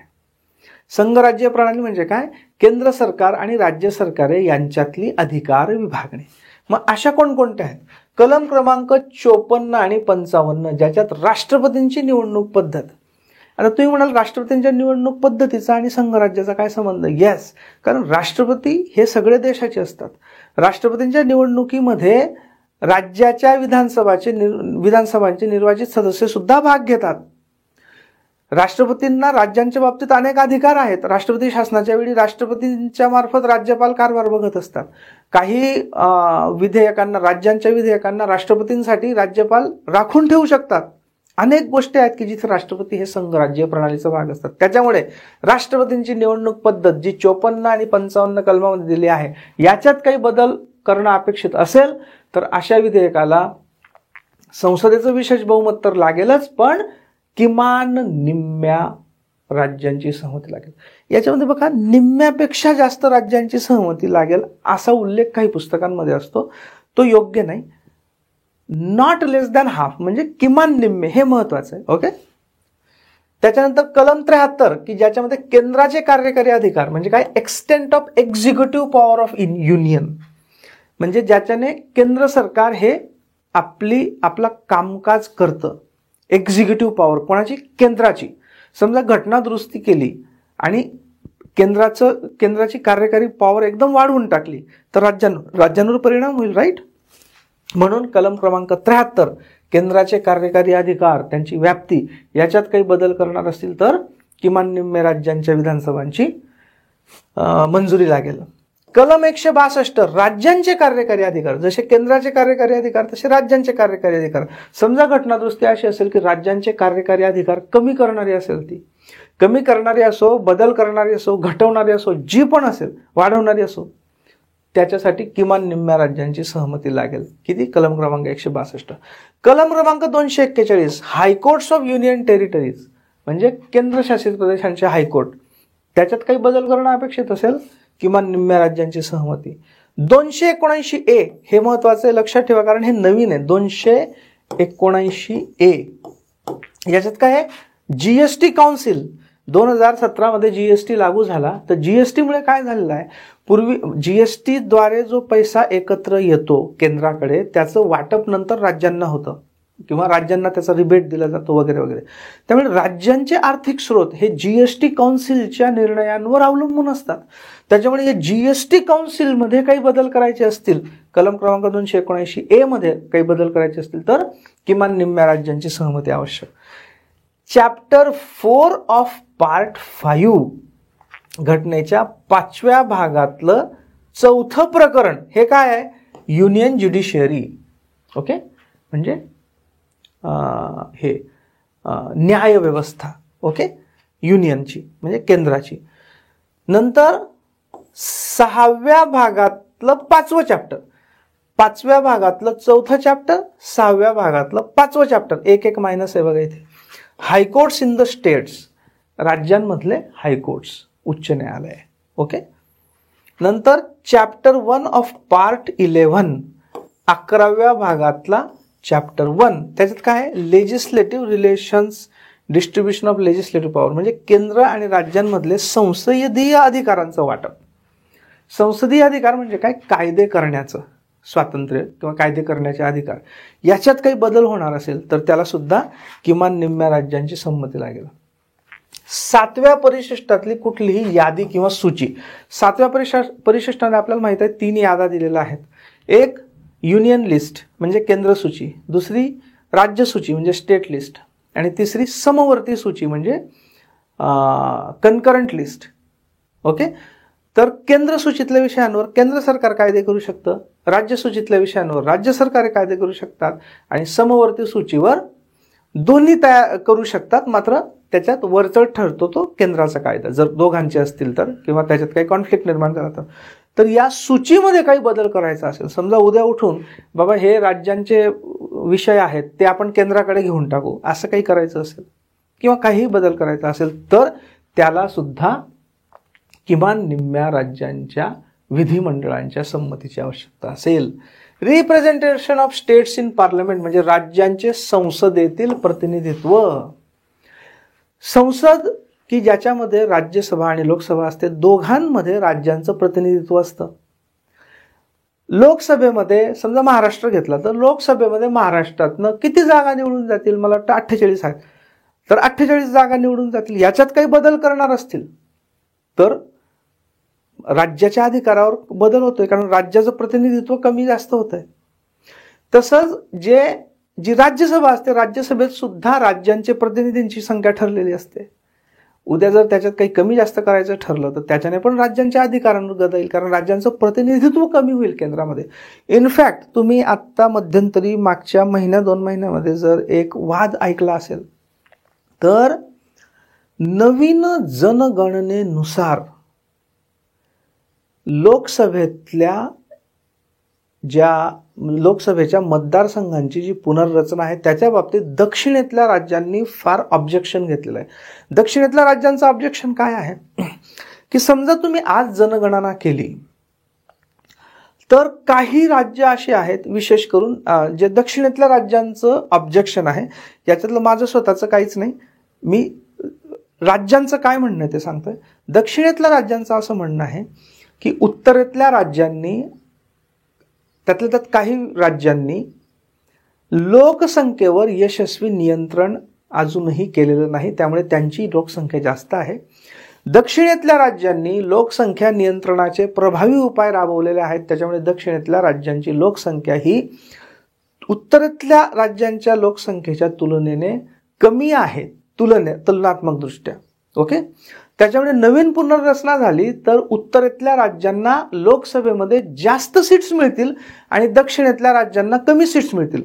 संघ राज्य प्रणाली म्हणजे काय? केंद्र सरकार आणि राज्य सरकारे यांच्यातली अधिकार विभागणी. मग अशा कोणकोणत्या आहेत? कलम क्रमांक 54 आणि 55 ज्याच्यात राष्ट्रपतींची निवडणूक पद्धत. आता तुम्ही म्हणाल राष्ट्रपतींच्या निवडणूक पद्धतीचा आणि संघराज्याचा काय संबंध? येस, कारण राष्ट्रपती हे सगळे देशाचे असतात. राष्ट्रपतींच्या निवडणुकीमध्ये राज्याच्या विधानसभांचे निर्वाचित सदस्य सुद्धा भाग घेतात. राष्ट्रपतींना राज्यांच्या बाबतीत अनेक अधिकार आहेत. राष्ट्रपती शासनाच्या वेळी राष्ट्रपतींच्या मार्फत राज्यपाल कारभार बघत असतात. काही राज्यांच्या विधेयकांना राष्ट्रपतींसाठी राज्यपाल राखून ठेवू शकतात. अनेक गोष्टी आहेत की जिथे राष्ट्रपती हे संघराज्य प्रणालीचा भाग असतात. त्याच्यामुळे राष्ट्रपतींची निवडणूक पद्धत जी 54 आणि 55 कलमामध्ये दिली आहे याच्यात काही बदल करणं अपेक्षित असेल तर अशा विधेयकाला संसदेचं विशेष बहुमत तर लागेलच, पण किमान निम्म्या राज्यांची सहमती लागेल. याच्यामध्ये बघा, निम्म्यापेक्षा जास्त राज्यांची सहमती लागेल असा उल्लेख काही पुस्तकांमध्ये असतो, तो योग्य नाही. नॉट लेस दॅन हाफ म्हणजे किमान निम्मे, हे महत्वाचं आहे. ओके. त्याच्यानंतर कलम 73 की ज्याच्यामध्ये केंद्राचे कार्यकारी अधिकार म्हणजे काय, extent of executive power of union, म्हणजे ज्याच्याने केंद्र सरकार हे आपला कामकाज करतं. एक्झिक्युटिव्ह पॉवर कोणाची, केंद्राची. समजा घटना दुरुस्ती केली आणि केंद्राची कार्यकारी पॉवर एकदम वाढवून टाकली तर राज्यांवर परिणाम होईल, राईट. म्हणून कलम क्रमांक 73 केंद्राचे कार्यकारी अधिकार, त्यांची व्याप्ती याच्यात काही बदल करणार असतील तर किमान निम्मे राज्यांच्या विधानसभांची मंजुरी लागेल. कलम 162 राज्यांचे कार्यकारी अधिकार, जसे केंद्राचे कार्यकारी अधिकार तसे राज्यांचे कार्यकारी अधिकार. समजा घटना दुरुस्ती अशी असेल की राज्यांचे कार्यकारी अधिकार कमी करणारी असेल, ती कमी करणारी असो, बदल करणारी असो, घटवणारी असो, जी पण असेल, वाढवणारी असो, त्याच्यासाठी किमान निम्म्या राज्यांची सहमती लागेल. किती, कलम क्रमांक 162. कलम क्रमांक 241 हायकोर्ट्स ऑफ युनियन टेरिटरीज म्हणजे केंद्रशासित प्रदेशांचे हायकोर्ट, त्याच्यात काही बदल करणं अपेक्षित असेल, किमान निम्म्या राज्यांची सहमती. 279A हे महत्वाचं आहे, लक्षात ठेवा, कारण हे नवीन आहे. 279A याच्यात काय आहे, जीएसटी काउन्सिल 2017 मध्ये जीएसटी लागू झाला. तर जीएसटी मुळे काय झालेलं आहे, पूर्वी जीएसटी द्वारे जो पैसा एकत्र येतो केंद्राकडे त्याचं वाटप नंतर राज्यांना होतं किंवा राज्यांना त्याचा रिबेट दिला जातो वगैरे वगैरे. त्यामुळे राज्यांचे आर्थिक स्रोत हे जीएसटी काउन्सिलच्या निर्णयांवर अवलंबून असतात. त्याच्यामुळे या जीएसटी काउन्सिलमध्ये काही बदल करायचे असतील, कलम क्रमांक 279A मध्ये काही बदल करायचे असतील तर किमान निम्म्या राज्यांची सहमती आवश्यक. चॅप्टर 4 ऑफ पार्ट 5 घटनेच्या 5व्या भागातलं 4थं प्रकरण हे काय आहे, युनियन ज्युडिशियरी. ओके, म्हणजे न्याय व्यवस्था. ओके, युनियनची म्हणजे केंद्राची. नंतर 6व्या भागातलं 5वं चॅप्टर, 5व्या भागातलं 4थं चॅप्टर, 6व्या भागातलं 5वं चॅप्टर. एक मायनस आहे बघा इथे. हायकोर्ट्स इन द स्टेट्स, राज्यांमधले हायकोर्ट्स, उच्च न्यायालय. ओके. नंतर चॅप्टर 1 ऑफ पार्ट 11 11व्या भागातला चॅप्टर 1, त्याच्यात काय आहे, legislative relations, distribution of legislative power म्हणजे केंद्र आणि राज्यांमधले संसदीय अधिकारांचं वाटप. संसदीय अधिकार म्हणजे काय, कायदे करण्याचं स्वातंत्र्य किंवा कायदे करण्याचे अधिकार. याच्यात काही बदल होणार असेल तर त्याला सुद्धा किमान निम्म्या राज्यांची संमती लागेल. 7व्या परिशिष्टातली कुठलीही यादी किंवा सूची, 7व्या परिशिष्टाने आपल्याला माहित आहे 3 याद्या दिलेल्या आहेत. एक युनियन लिस्ट म्हणजे केंद्र सूची, दुसरी राज्य सूची म्हणजे स्टेट लिस्ट, आणि तिसरी समवर्ती सूची म्हणजे कन्करंट लिस्ट. ओके. तर केंद्र सूचीतल्या विषयांवर केंद्र सरकार कायदे करू शकतं, राज्य सूचीतल्या विषयांवर राज्य सरकारे कायदे करू शकतात, आणि समवर्ती सूचीवर दोन्ही तयार करू शकतात. मात्र त्याच्यात वरचढ ठरतो तो केंद्राचा कायदा, जर दोघांचे असतील तर, किंवा त्याच्यात काही कॉन्फ्लिक्ट निर्माण झाला तर या सूचीमध्ये काही बदल करायचा असेल, समजा उद्या उठून बाबा हे राज्यांचे विषय आहेत ते आपण केंद्राकडे घेऊन टाकू, असं काही करायचं असेल किंवा काही बदल करायचा असेल तर त्याला सुद्धा किमान निम्म्या राज्यांच्या विधिमंडळांच्या संमतीची आवश्यकता असेल. Representation of states in parliament म्हणजे राज्यांचे संसदेतील प्रतिनिधित्व. संसद की ज्याच्यामध्ये राज्यसभा आणि लोकसभा असते, दोघांमध्ये राज्यांचं प्रतिनिधित्व असतं. लोकसभेमध्ये समजा महाराष्ट्र घेतला तर लोकसभेमध्ये महाराष्ट्रातनं किती जागा निवडून जातील, मला वाटतं 48 आहेत, तर 48 जागा निवडून जातील. याच्यात काही बदल करणार असतील तर राज्याच्या अधिकारावर बदल होतोय, कारण राज्याचं प्रतिनिधित्व कमी जास्त होत आहे. तसंच जी राज्यसभा असते, राज्यसभेत सुद्धा राज्यांचे प्रतिनिधींची संख्या ठरलेली असते. उद्या जर त्याच्यात काही कमी जास्त करायचं ठरलं तर त्याच्याने पण राज्यांच्या अधिकारांवर गदा येईल, कारण राज्यांचं प्रतिनिधित्व कमी होईल केंद्रामध्ये. इनफॅक्ट तुम्ही आत्ता मध्यंतरी मागच्या महिन्या 2 महिन्यामध्ये जर एक वाद ऐकला असेल तर नवीन जनगणनेनुसार लोकसभेच्या मतदारसंघांची जी पुनर्रचना आहे त्याच्या बाबतीत दक्षिणेतल्या राज्यांनी फार ऑब्जेक्शन घेतलेलं आहे. दक्षिणेतल्या राज्यांचं ऑब्जेक्शन काय आहे की समजा तुम्ही आज जनगणना केली तर काही राज्य अशी आहेत, विशेष करून जे दक्षिणेतल्या राज्यांचं ऑब्जेक्शन आहे, याच्यातलं माझं स्वतःचं काहीच नाही, मी राज्यांचं काय म्हणणं आहे ते सांगतोय. दक्षिणेतल्या राज्यांचं असं म्हणणं आहे की उत्तरेतल्या राज्यांनी, त्यातल्या त्यात काही राज्यांनी लोकसंख्येवर यशस्वी नियंत्रण अजूनही केलेलं नाही, त्यामुळे त्यांची लोकसंख्या जास्त आहे. दक्षिणेतल्या राज्यांनी लोकसंख्या नियंत्रणाचे प्रभावी उपाय राबवलेले आहेत, त्याच्यामुळे दक्षिणेतल्या राज्यांची लोकसंख्या ही उत्तरेतल्या राज्यांच्या लोकसंख्येच्या तुलनेने कमी आहे, तुलनात्मक दृष्ट्या. ओके, त्याच्यामुळे नवीन पुनर्रचना झाली तर उत्तरेतल्या राज्यांना लोकसभेमध्ये जास्त सीट्स मिळतील आणि दक्षिणेतल्या राज्यांना कमी सीट्स मिळतील.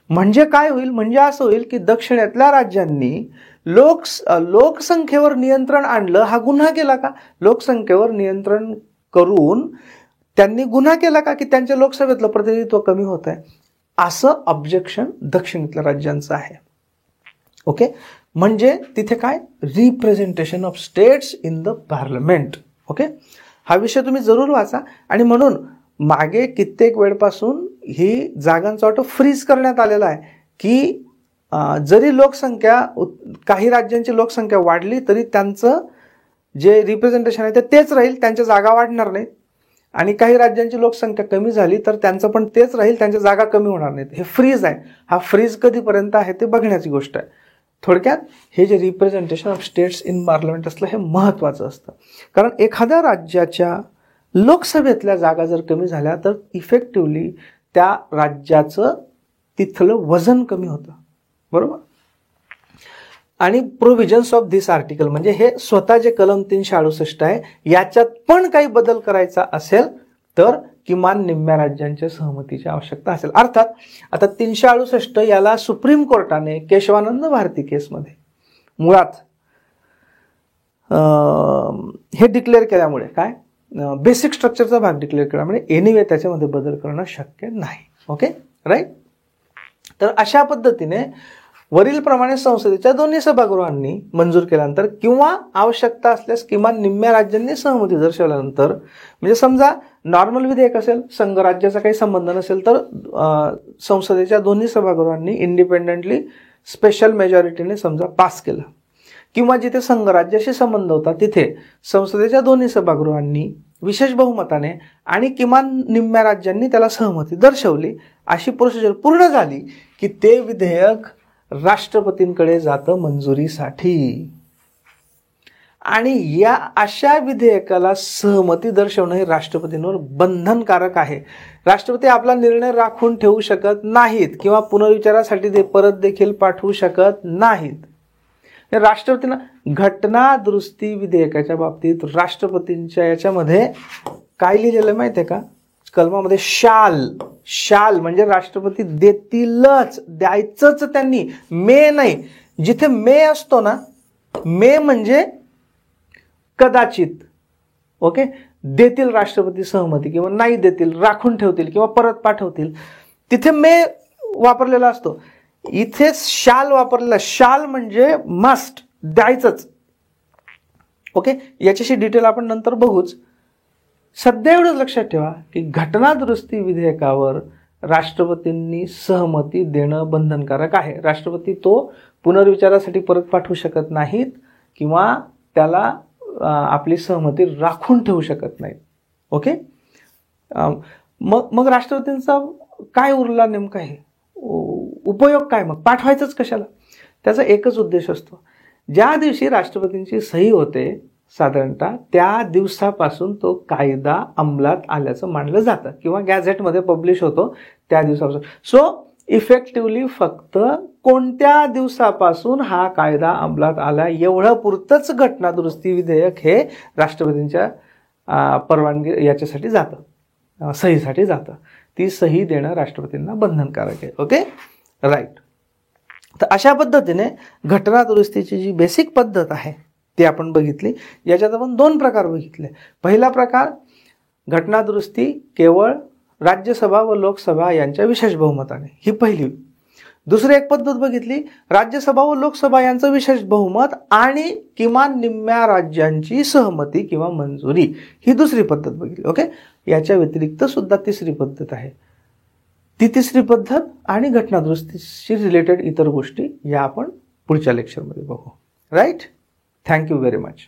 म्हणजे काय होईल, म्हणजे असं होईल की दक्षिणेतल्या राज्यांनी लोकसंख्येवर नियंत्रण आणलं, हा गुन्हा केला का? लोकसंख्येवर नियंत्रण करून त्यांनी गुन्हा केला का की त्यांच्या लोकसभेतलं प्रतिनिधित्व कमी होत आहे, असं ऑब्जेक्शन दक्षिणेतल्या राज्यांचं आहे. ओके, म्हणजे तिथे काय, representation of states in the parliament. Okay, हा विषय तुम्ही जरूर वाचा. आणि म्हणून मागे कित्येक वेळपासून ही जागांचा वाटप फ्रीज करण्यात आलेला आहे की जरी लोकसंख्या, काही राज्यांची लोकसंख्या वाढली तरी त्यांचं जे रिप्रेझेंटेशन आहे ते तेच राहील, त्यांच्या जागा वाढणार नाहीत. आणि काही राज्यांची लोकसंख्या कमी झाली तर त्यांचं पण तेच राहील, त्यांच्या जागा कमी होणार नाहीत. हे फ्रीज आहे. हा फ्रीज कधीपर्यंत आहे ते बघण्याची गोष्ट आहे. थोडक्यात हे जे representation of states in parliament असलं हे महत्त्वाचं असतं, कारण एखाद्या राज्याच्या लोकसभेतल्या जागा जर कमी झाल्या तर इफेक्टिव्हली त्या राज्याचं तिथलं वजन कमी होतं. बरोबर. आणि प्रोव्हिजन्स ऑफ धिस आर्टिकल म्हणजे हे स्वतः जे कलम 368 आहे याच्यात पण काही बदल करायचा असेल तर किमान निम्म्या राज्यांच्या सहमतीची आवश्यकता असेल. अर्थात आता 368 याला सुप्रीम कोर्टाने केशवानंद भारती केसमध्ये मुळात हे डिक्लेअर केल्यामुळे, काय बेसिक स्ट्रक्चरचा भाग डिक्लेअर केल्यामुळे एनिवे त्याच्यामध्ये बदल करणं शक्य नाही. Okay, right. तर अशा पद्धतीने वरीलप्रमाणे संसदेच्या दोन्ही सभागृहांनी मंजूर केल्यानंतर किंवा आवश्यकता असल्यास किमान निम्म्या राज्यांनी सहमती दर्शवल्यानंतर, म्हणजे समजा नॉर्मल विधेयक असेल, संघ राज्याचा काही संबंध नसेल तर संसदेच्या दोन्ही सभागृहांनी इंडिपेंडेंटली स्पेशल मेजॉरिटीने समजा पास केलं, किंवा जिथे संघ राज्याशी संबंध होता तिथे संसदेच्या दोन्ही सभागृहांनी विशेष बहुमताने आणि किमान निम्म्या राज्यांनी त्याला सहमती दर्शवली, अशी प्रोसिजर पूर्ण झाली की ते विधेयक राष्ट्रपतींकडे जातं मंजुरीसाठी. आणि या अशा विधेयकाला सहमती दर्शवणं हे राष्ट्रपतींवर बंधनकारक आहे. राष्ट्रपती आपला निर्णय राखून ठेवू शकत नाहीत किंवा पुनर्विचारासाठी ते परत देखील पाठवू शकत नाहीत. राष्ट्रपतींना घटना दुरुस्ती विधेयकाच्या बाबतीत राष्ट्रपतींच्या याच्यामध्ये काय लिहिलेलं माहिती आहे का, कलमामध्ये शाल म्हणजे राष्ट्रपती देतीलच, द्यायचंच त्यांनी, मे नाही. जिथे मे असतो ना, मे म्हणजे कदाचित. ओके, देतील राष्ट्रपती सहमती किंवा नाही देतील, राखून ठेवतील किंवा परत पाठवतील, तिथे मे वापरलेला असतो. इथे शाल वापरलेला. शाल म्हणजे मस्ट, द्यायचंच. ओके, याच्याशी डिटेल आपण नंतर बघूच. सध्या एवढंच लक्षात ठेवा की घटना दुरुस्ती विधेयकावर राष्ट्रपतींनी सहमती देणं बंधनकारक आहे. राष्ट्रपती तो पुनर्विचारासाठी परत पाठवू शकत नाहीत किंवा त्याला आपली सहमती राखून ठेवू शकत नाहीत. ओके, मग राष्ट्रपतींचा काय उरला नेमका, हे उपयोग काय, मग पाठवायचंच कशाला? त्याचा एकच उद्देश असतो, ज्या दिवशी राष्ट्रपतींची सही होते साधारणतः त्या दिवसापासून तो कायदा अंमलात आल्याचं मानलं जातं किंवा गॅझेटमध्ये पब्लिश होतो त्या दिवसापासून. सो इफेक्टिव्हली फक्त कोणत्या दिवसापासून हा कायदा अंमलात आला एवढं पुरतंच घटना दुरुस्ती विधेयक हे राष्ट्रपतींच्या परवानगी याच्यासाठी जातं, सहीसाठी जातं. ती सही देणं राष्ट्रपतींना बंधनकारक आहे. Okay, right. तर अशा पद्धतीने घटना दुरुस्तीची जी बेसिक पद्धत आहे ती आपण बघितली. याच्यात आपण 2 प्रकार बघितले. पहिला प्रकार, घटना दुरुस्ती केवळ राज्यसभा व लोकसभा यांच्या विशेष बहुमताने, ही पहिली. दुसरी एक पद्धत बघितली, राज्यसभा व लोकसभा यांचं विशेष बहुमत आणि किमान निम्म्या राज्यांची सहमती किंवा मंजुरी, ही दुसरी पद्धत बघितली. ओके, याच्या व्यतिरिक्त सुद्धा तिसरी पद्धत आहे. ती तिसरी पद्धत आणि घटना दुरुस्तीशी रिलेटेड इतर गोष्टी या आपण पुढच्या लेक्चरमध्ये बघू. राईट. Thank you very much.